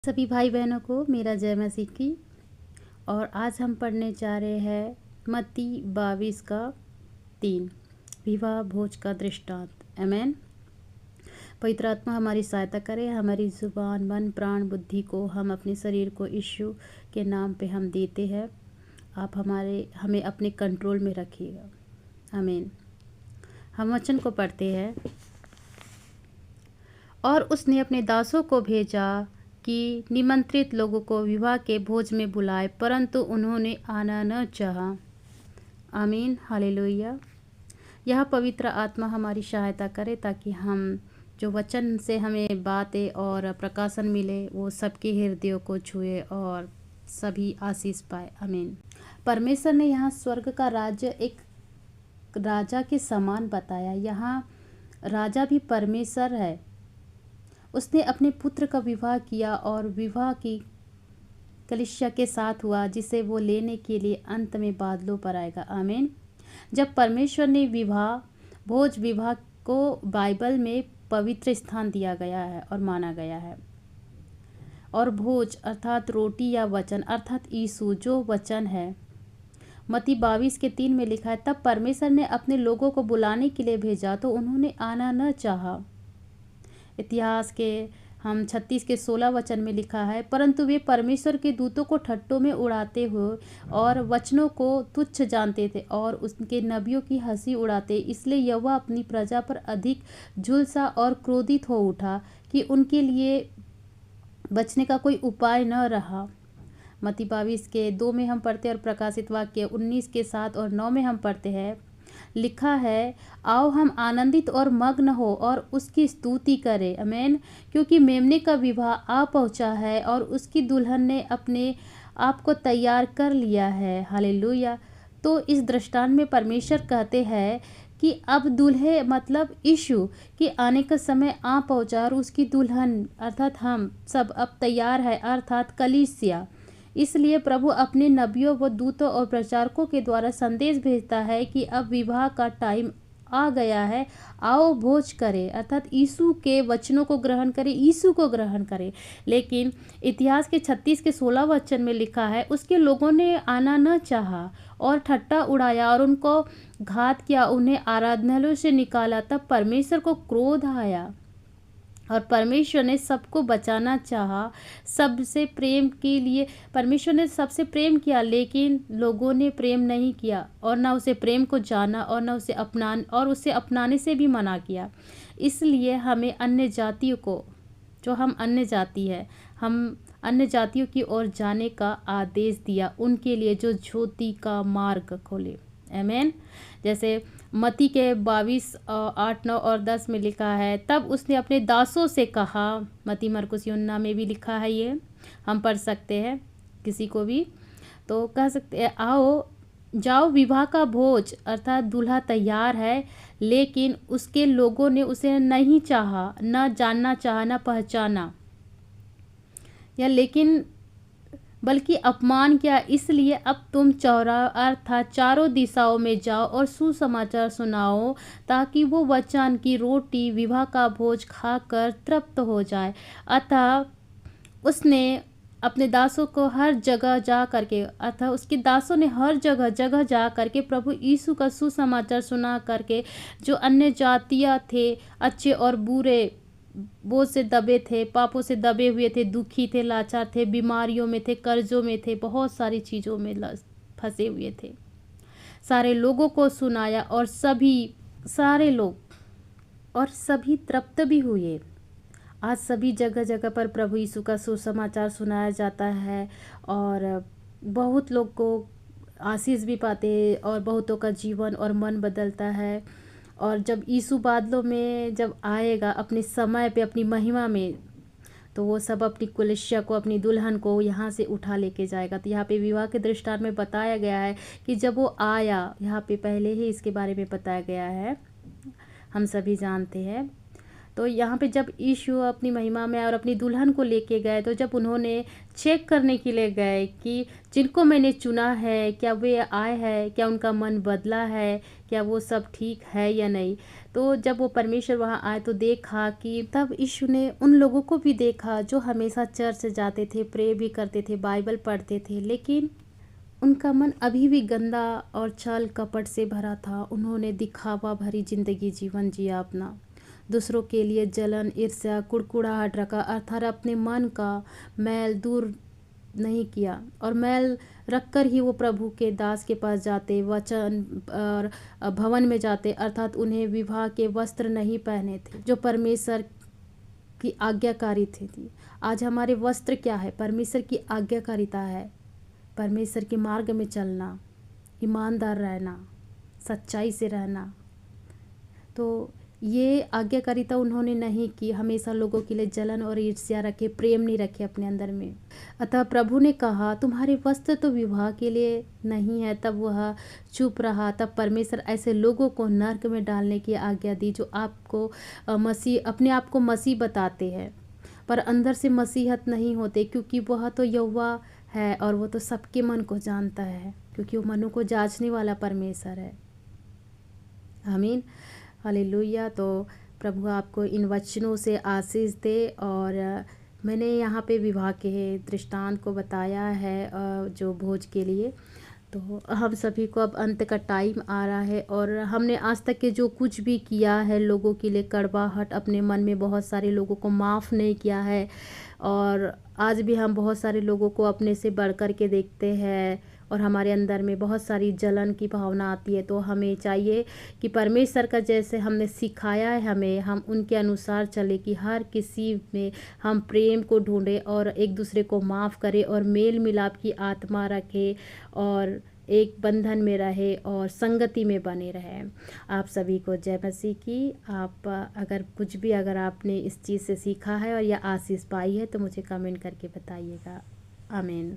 सभी भाई बहनों को मेरा जय मसीह की। और आज हम पढ़ने जा रहे हैं मत्ती 22 का 3 विवाह भोज का दृष्टांत। आमेन। पवित्र आत्मा हमारी सहायता करे। हमारी जुबान, मन, प्राण, बुद्धि को हम अपने शरीर को यीशु के नाम पे हम देते हैं। आप हमें अपने कंट्रोल में रखिएगा। आमीन। हम वचन को पढ़ते हैं। और उसने अपने दासों को भेजा कि निमंत्रित लोगों को विवाह के भोज में बुलाए, परंतु उन्होंने आना न चाहा। आमीन। हालेलुया। यह पवित्र आत्मा हमारी सहायता करे ताकि हम जो वचन से हमें बातें और प्रकाशन मिले वो सबके हृदयों को छुए और सभी आशीष पाए। आमीन। परमेश्वर ने यहाँ स्वर्ग का राज्य एक राजा के समान बताया। यहाँ राजा भी परमेश्वर है। उसने अपने पुत्र का विवाह किया और विवाह की कलीसिया के साथ हुआ, जिसे वो लेने के लिए अंत में बादलों पर आएगा। आमीन। जब परमेश्वर ने विवाह को बाइबल में पवित्र स्थान दिया गया है और माना गया है। और भोज अर्थात रोटी या वचन अर्थात यीशु जो वचन है। मत्ती 22 के 3 में लिखा है, तब परमेश्वर ने अपने लोगों को बुलाने के लिए भेजा तो उन्होंने आना न चाहा। इतिहास के हम 36 के 16 वचन में लिखा है, परंतु वे परमेश्वर के दूतों को ठट्टों में उड़ाते हुए और वचनों को तुच्छ जानते थे और उसके नबियों की हंसी उड़ाते। इसलिए यहोवा अपनी प्रजा पर अधिक झुलसा और क्रोधित हो उठा कि उनके लिए बचने का कोई उपाय न रहा। मत्ती 22 के 2 में हम पढ़ते हैं और प्रकाशित वाक्य 19 के 7 और 9 में हम पढ़ते हैं, लिखा है, आओ हम आनंदित और मग्न हो और उसकी स्तुति करें। आमीन। क्योंकि मेमने का विवाह आ पहुंचा है और उसकी दुल्हन ने अपने आप को तैयार कर लिया है। हालेलुया। तो इस दृष्टांत में परमेश्वर कहते हैं कि अब दूल्हे मतलब यीशु के आने का समय आ पहुंचा और उसकी दुल्हन अर्थात हम सब अब तैयार है, अर्थात कलीसिया। इसलिए प्रभु अपने नबियों व दूतों और प्रचारकों के द्वारा संदेश भेजता है कि अब विवाह का टाइम आ गया है, आओ भोज करें, अर्थात यीशु के वचनों को ग्रहण करें, यीशु को ग्रहण करें। लेकिन इतिहास के 36 के 16 वचन में लिखा है, उसके लोगों ने आना न चाहा और ठट्टा उड़ाया और उनको घात किया, उन्हें आराधनालयों से निकाला। तब परमेश्वर को क्रोध आया और परमेश्वर ने सबको बचाना चाहा। सबसे प्रेम के लिए परमेश्वर ने सबसे प्रेम किया, लेकिन लोगों ने प्रेम नहीं किया और ना उसे प्रेम को जाना और ना उसे उसे अपनाने से भी मना किया। इसलिए हमें अन्य जातियों को, जो हम अन्य जाति है, हम अन्य जातियों की ओर जाने का आदेश दिया, उनके लिए जो ज्योति का मार्ग खोले। आमीन। जैसे मत्ती के 22 8 9 और 10 में लिखा है, तब उसने अपने दासों से कहा। मत्ती मरकुस यूहन्ना में भी लिखा है, ये हम पढ़ सकते हैं, किसी को भी तो कह सकते हैं, आओ जाओ विवाह का भोज अर्थात दूल्हा तैयार है, लेकिन उसके लोगों ने उसे नहीं चाहा, न जानना चाहा, न पहचाना, या लेकिन बल्कि अपमान किया। इसलिए अब तुम चौरा अर्थात चारों दिशाओं में जाओ और सुसमाचार सुनाओ, ताकि वो वचन की रोटी विवाह का भोज खाकर तृप्त हो जाए। अतः उसने अपने दासों को हर जगह जा करके अतः उसके दासों ने हर जगह जगह जा करके प्रभु यीशु का सुसमाचार सुना करके, जो अन्य जातियाँ थे, अच्छे और बुरे, बोझ से दबे थे, पापों से दबे हुए थे, दुखी थे, लाचार थे, बीमारियों में थे, कर्जों में थे, बहुत सारी चीज़ों में फंसे हुए थे, सारे लोगों को सुनाया और सारे लोग और सभी तृप्त भी हुए। आज सभी जगह जगह पर प्रभु यीशु का सुसमाचार सुनाया जाता है और बहुत लोग को आशीष भी पाते हैं और बहुतों का जीवन और मन बदलता है। और जब यीशु बादलों में जब आएगा अपने समय पे, अपनी महिमा में, तो वो सब अपनी कलीसिया को, अपनी दुल्हन को यहाँ से उठा लेके जाएगा। तो यहाँ पे विवाह के दृष्टांत में बताया गया है कि जब वो आया, यहाँ पे पहले ही इसके बारे में बताया गया है, हम सभी जानते हैं। तो यहाँ पे जब यीशु अपनी महिमा में और अपनी दुल्हन को लेके गए, तो जब उन्होंने चेक करने के लिए गए कि जिनको मैंने चुना है क्या वे आए हैं, क्या उनका मन बदला है, क्या वो सब ठीक है या नहीं। तो जब वो परमेश्वर वहाँ आए तो देखा कि तब यीशु ने उन लोगों को भी देखा जो हमेशा चर्च जाते थे, प्रे भी करते थे, बाइबल पढ़ते थे, लेकिन उनका मन अभी भी गंदा और छल कपट से भरा था। उन्होंने दिखावा भरी जिंदगी जीवन जिया अपना, दूसरों के लिए जलन, ईर्ष्या, कुड़कुड़ाहट रखा, अर्थात अपने मन का मैल दूर नहीं किया। और मैल रखकर ही वो प्रभु के दास के पास जाते, वचन और भवन में जाते, अर्थात उन्हें विवाह के वस्त्र नहीं पहने थे जो परमेश्वर की आज्ञाकारी थी। आज हमारे वस्त्र क्या है? परमेश्वर की आज्ञाकारिता है, परमेश्वर के मार्ग में चलना, ईमानदार रहना, सच्चाई से रहना। तो ये आज्ञाकारिता उन्होंने नहीं की, हमेशा लोगों के लिए जलन और ईर्ष्या रखे, प्रेम नहीं रखे अपने अंदर में। अतः प्रभु ने कहा तुम्हारे वस्त्र तो विवाह के लिए नहीं है, तब वह चुप रहा। तब परमेश्वर ऐसे लोगों को नर्क में डालने की आज्ञा दी जो आपको मसीह, अपने आप को मसीह बताते हैं पर अंदर से मसीहत नहीं होते, क्योंकि वह तो यहोवा है और वो तो सबके मन को जानता है, क्योंकि वो मनों को जांचने वाला परमेश्वर है। आमीन, हालेलुया। तो प्रभु आपको इन वचनों से आशीष दे। और मैंने यहाँ पे विवाह के दृष्टांत को बताया है जो भोज के लिए। तो हम सभी को अब अंत का टाइम आ रहा है और हमने आज तक के जो कुछ भी किया है लोगों के लिए, कड़वाहट अपने मन में बहुत सारे लोगों को माफ़ नहीं किया है, और आज भी हम बहुत सारे लोगों को अपने से बढ़ कर के देखते हैं और हमारे अंदर में बहुत सारी जलन की भावना आती है। तो हमें चाहिए कि परमेश्वर का जैसे हमने सिखाया है हमें, हम उनके अनुसार चले कि हर किसी में हम प्रेम को ढूंढें और एक दूसरे को माफ़ करें और मेल मिलाप की आत्मा रखें और एक बंधन में रहे और संगति में बने रहें। आप सभी को जय मसीह की। आप अगर कुछ भी अगर आपने इस चीज़ से सीखा है और या आशीष पाई है तो मुझे कमेंट करके बताइएगा। आमीन।